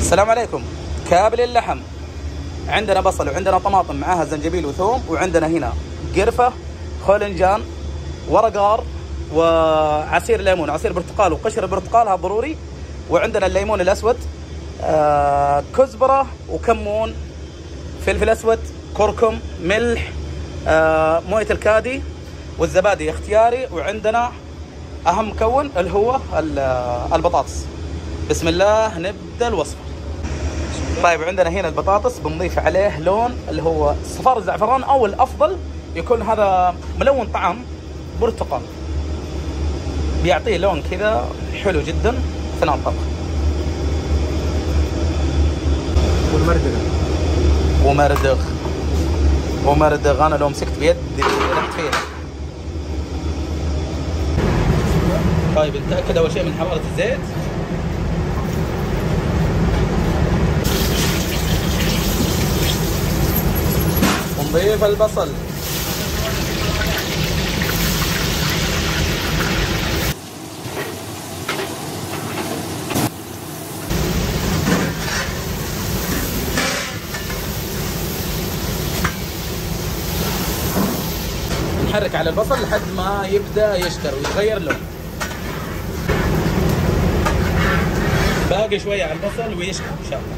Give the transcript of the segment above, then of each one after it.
السلام عليكم. كابل اللحم، عندنا بصل وعندنا طماطم معاها زنجبيل وثوم، وعندنا هنا قرفة، خولنجان، ورقار، وعصير ليمون، عصير برتقال وقشر برتقال، هذا ضروري. وعندنا الليمون الأسود، كزبرة وكمون، فلفل أسود، كركم، ملح، موية الكادي، والزبادي اختياري. وعندنا أهم مكون اللي هو البطاطس. بسم الله نبدأ الوصفة. طيب عندنا هنا البطاطس بنضيف عليه لون اللي هو صفار الزعفران، أو الأفضل يكون هذا ملون طعام برتقال، بيعطيه لون كذا حلو جدا أثناء الطبخ. ومردغ أنا لو مسكت بيدي رحت فيها. طيب نتأكد أول شيء من حرارة الزيت. ونضيف البصل، نحرك على البصل لحد ما يبدأ يشتر ويغير لون. باقي شوية على البصل ويشتر إن شاء الله.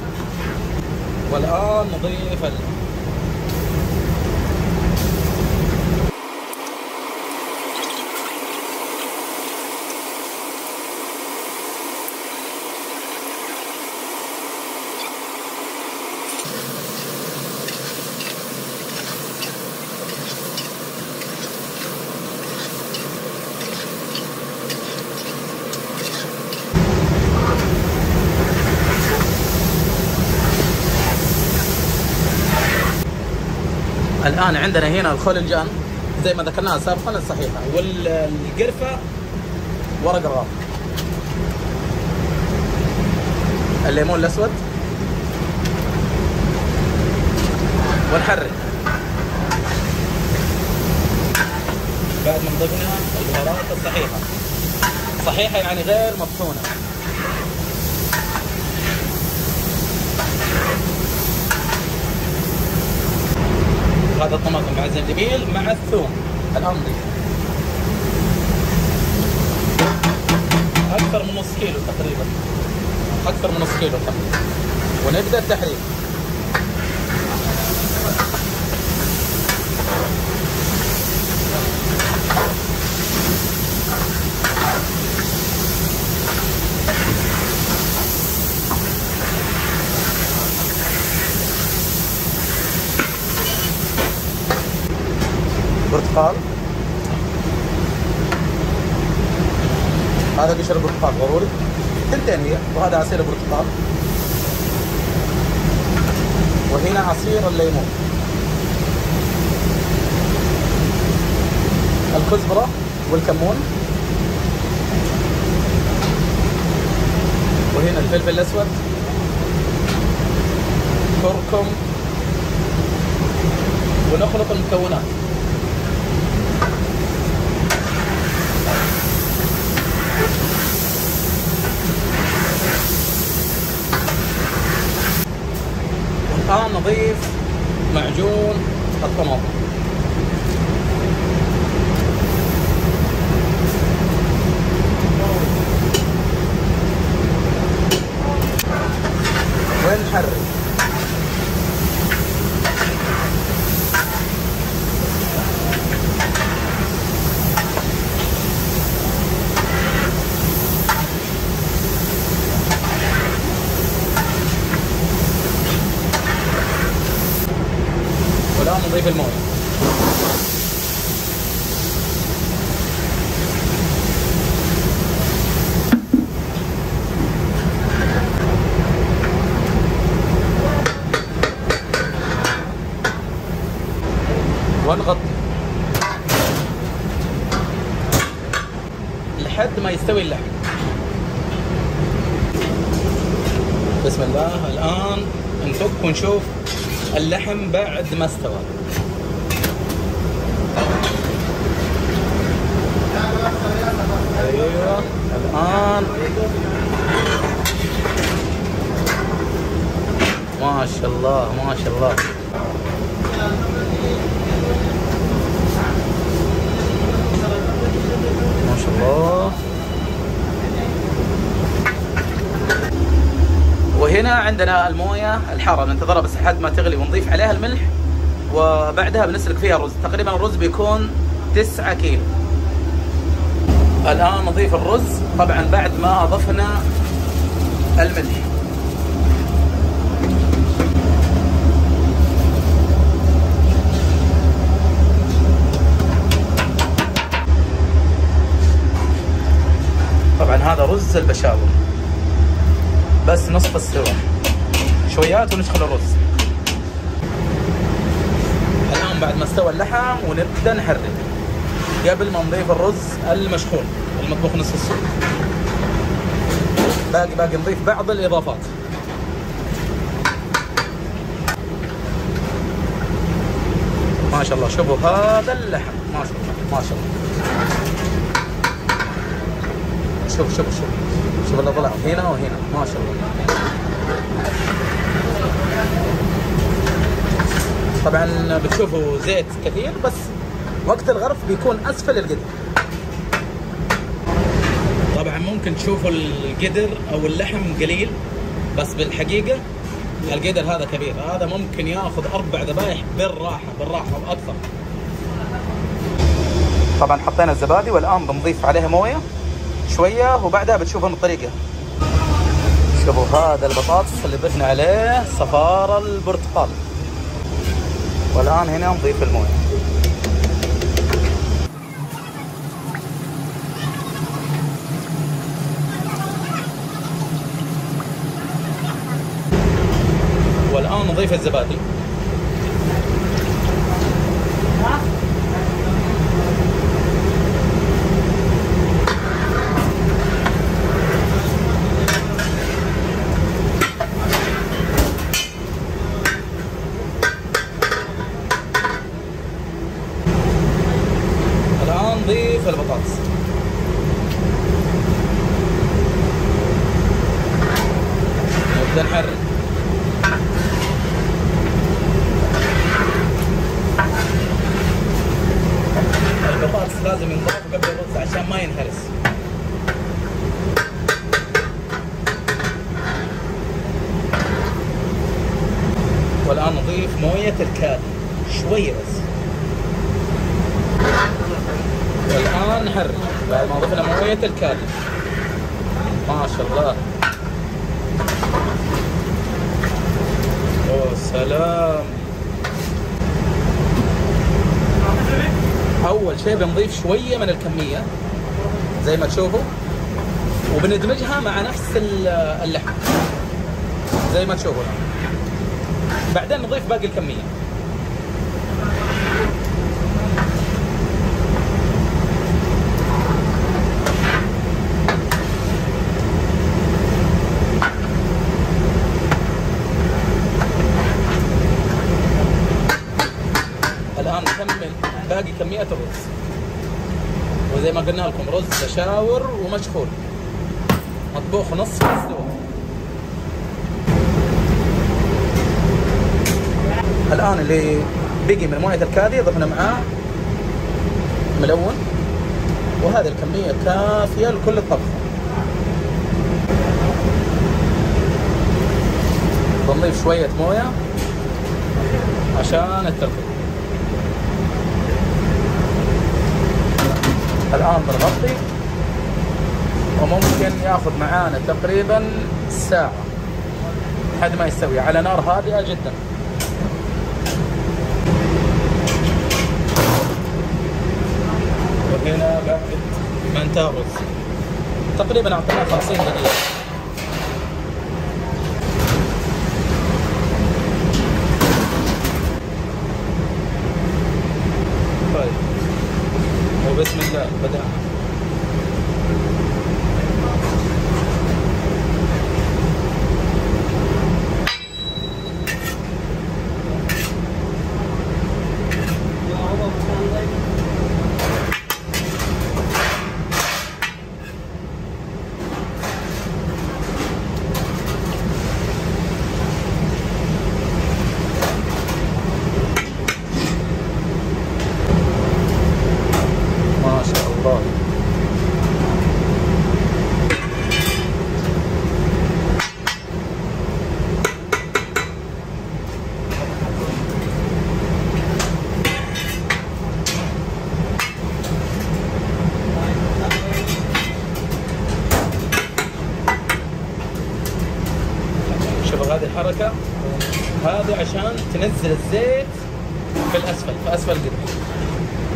والآن نضيف الآن عندنا هنا الخولنجان زي ما ذكرناها سابقا الصحيحة، والقرفة، ورق الغار، الليمون الأسود، ونحرك. بعد ما ضفنا البهارات الصحيحة يعني غير مطحونة. هذا الطماطم مع الزنجبيل مع الثوم. الآن نضيف أكثر من نص كيلو تقريبا، ونبدأ التحريك. برتقال، هذا قشر برتقال ضروري، ثنتين هي، وهذا عصير برتقال، وهنا عصير الليمون، الكزبرة والكمون، وهنا الفلفل الأسود، كركم، ونخلط المكونات. الآن نضيف معجون الطماطم، ونحرك. والآن نضيف المويه. ونغطي لحد ما يستوي اللحم. بسم الله. الآن نفك ونشوف اللحم بعد ما استوى. ايوه الان ما شاء الله ما شاء الله. ما شاء الله. وهنا عندنا المويه الحاره ننتظرها بس لحد ما تغلي ونضيف عليها الملح، وبعدها بنسلق فيها الرز. تقريبا الرز بيكون 9 كيلو. الان نضيف الرز طبعا بعد ما اضفنا الملح. طبعا هذا رز البشاور بس نصف السوا، شويات وندخل الرز. الان بعد ما استوى اللحم ونبدا نحرك قبل ما نضيف الرز المشحون المطبوخ نصف السوا. باقي نضيف بعض الاضافات. ما شاء الله شوفوا هذا اللحم ما شاء الله ما شاء الله. شوف اللي طلع هنا وهنا ما شاء الله. طبعا بتشوفوا زيت كثير بس وقت الغرف بيكون اسفل القدر. طبعا ممكن تشوفوا القدر او اللحم قليل بس بالحقيقه القدر هذا كبير، هذا ممكن ياخذ 4 ذبايح بالراحه واكثر. طبعا حطينا الزبادي والان بنضيف عليها مويه شويه وبعدها بتشوفون الطريقه. شوفوا هذا البطاطس اللي ضفنا عليه صفار البرتقال، والان هنا نضيف المويه. والان نضيف الزبادي. نضيف البطاطس. نبدأ نحرك. البطاطس لازم ينضاف قبل الرز عشان ما ينهرس. والآن نضيف موية الكادي شوية بس. والآن نحرك بعد ما ضفنا موية الكادي. ما شاء الله. اوه سلام. أول شيء بنضيف شوية من الكمية زي ما تشوفوا وبندمجها مع نفس اللحم زي ما تشوفوا. بعدين نضيف باقي الكمية. الآن نكمل باقي كمية الرز، وزي ما قلنا لكم رز بشاور ومشخول مطبوخ نصف السوا. الآن اللي بقي من موية الكادي ضفنا معاه ملون، وهذه الكمية كافية لكل الطبخة. بنضيف شوية موية عشان الترطيب. الآن بنغطي وممكن ياخذ معانا تقريبا ساعة لحد ما يستوي على نار هادئة جدا. وهنا بعد ما انتهى الرز تقريبا اعطيناه 50 دقيقة. طيب وبسم الله بدأنا. شوفوا هذه الحركة، هذه عشان تنزل الزيت في الأسفل، في أسفل القدر.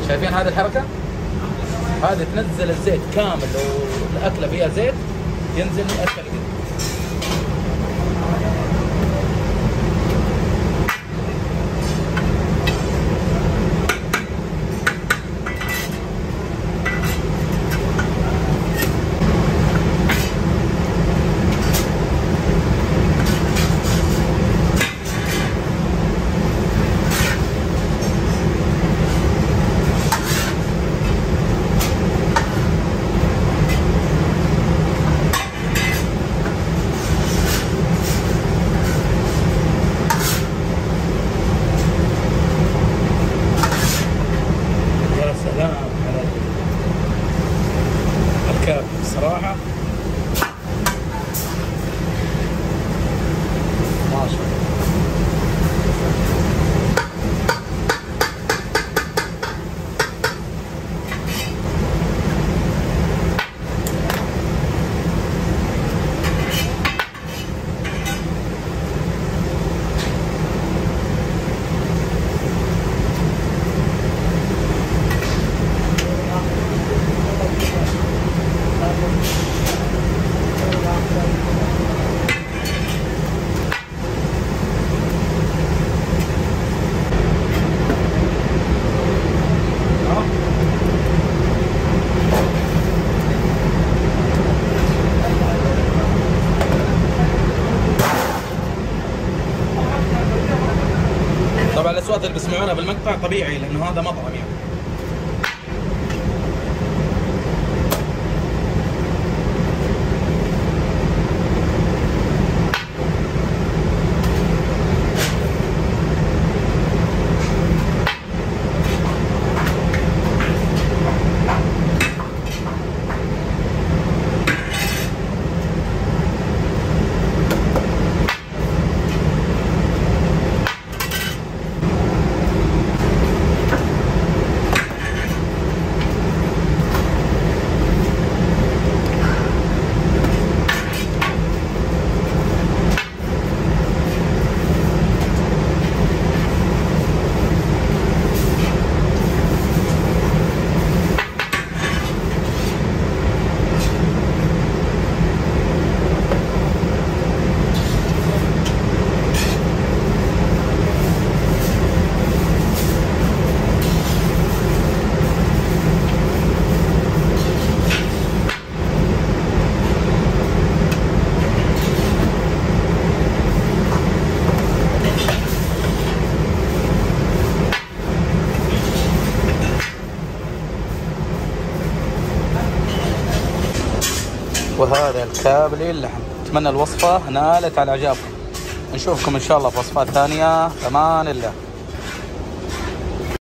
شايفين هذه الحركة؟ هذه تنزل الزيت كامل، لو الأكلة فيها زيت ينزل من أسفل القدر. صراحة ما شاء الله. طبعا الاصوات اللي بيسمعونها بالمقطع طبيعي لانه هذا مطعم يعني. وهذا الكابلي اللحم. اتمنى الوصفة نالت على اعجابكم. نشوفكم ان شاء الله في وصفات ثانية. امان الله.